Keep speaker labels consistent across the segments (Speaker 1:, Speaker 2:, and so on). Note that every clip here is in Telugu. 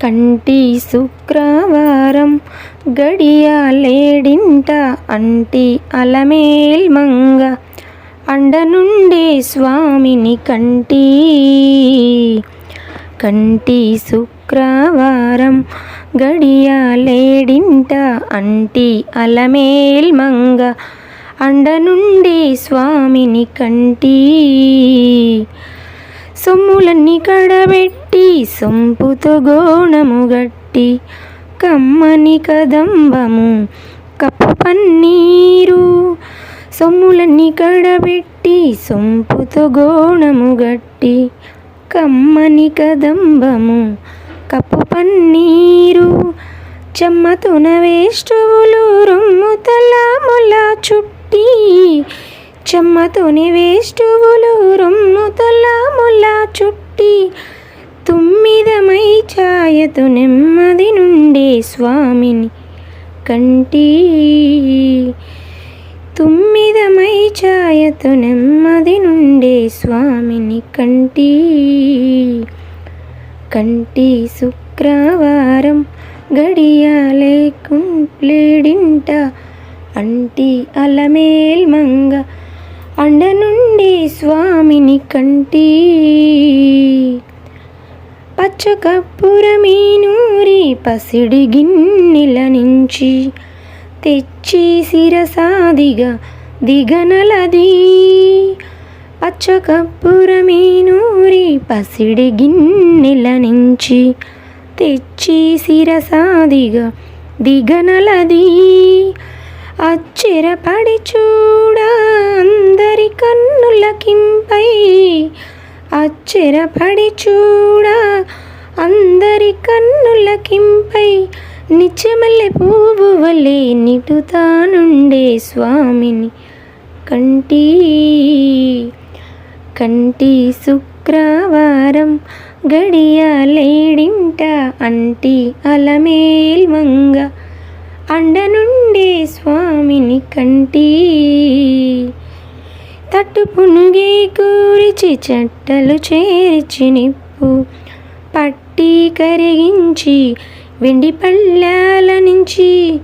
Speaker 1: కంటి శుక్రవారం గడియాలేడింట అంటి అలమేల్ మంగ అండ నుండే స్వామిని కంటి శుక్రవారం గడియాలేడింట అంటి అలమేల్ మంగ అండ నుండి స్వామిని కంటి సొమ్ములన్నీ కడబెట్టి సొంపుతో గోణము గట్టి కమ్మని కదంబము కప్పు పన్నీరు సొమ్ములన్నీ కడబెట్టి సొంపుతో గోణము గట్టి కమ్మని కదంబము కప్పు పన్నీరు చెమ్మతున వేష్టువులు రొమ్ము తలముల చుట్టి చెమ్మతోని వేష్టువులు రొమ్ము తలముల చుట్టి తుమ్మిదమై ఛాయతు నెమ్మది నుండే స్వామిని కంటి తుమ్మిదమై ఛాయతు నెమ్మది నుండే స్వామిని కంటి శుక్రవారం గడియాలేడింట అంటి అలమేల్ మంగ అండ నుండి స్వామిని కంటి పచ్చకప్పురమీనూరి పసిడి గిన్నెల నుంచి తెచ్చి శిరసాదిగా దిగనలది పచ్చకప్పురమీనూరి పసిడి గిన్నెల నుంచి తెచ్చి శిరసాదిగా దిగనలది అచ్చిరపడి చూడ అందరి కన్నులకింపై అచ్చిరపడి చూడ అందరి కన్నులకింపై నిత్యమల్లె పువ్వు వలె నిటుతానుండే స్వామిని కంటి శుక్రవారం గడియాలేడింట అంటి అలమేల్ మంగ అండ నుండే స్వామిని కంటి తట్టు పునుగే కూరిచి చెట్టలు చేర్చి నిప్పు పట్టి కరిగించి వెండి పళ్ళాల నుంచి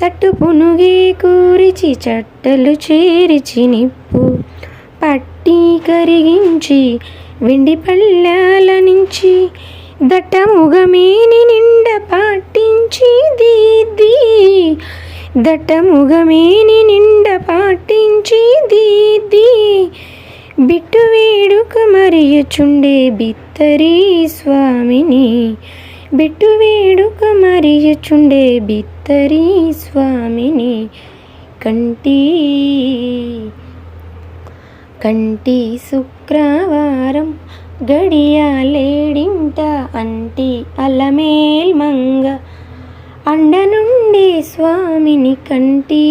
Speaker 1: తట్టు పునుగే కూరిచి చట్టలు చేర్చి నిప్పు పట్టి కరిగించి వెండి పళ్ళాల నుంచి దట్టముగమేని నిండ పాటించి దీది దట్టముగమేని నిండ పాటించి దీది బిట్టు వేడుక మరియుచుండే బిత్తరి స్వామిని బిట్టు వేడుక మరియుచుండే బిత్తరి స్వామిని కంటి శుక్రవారం గడియాలేడింట అంటి అలమేల్ మంగ అండ నుండి స్వామిని కంటి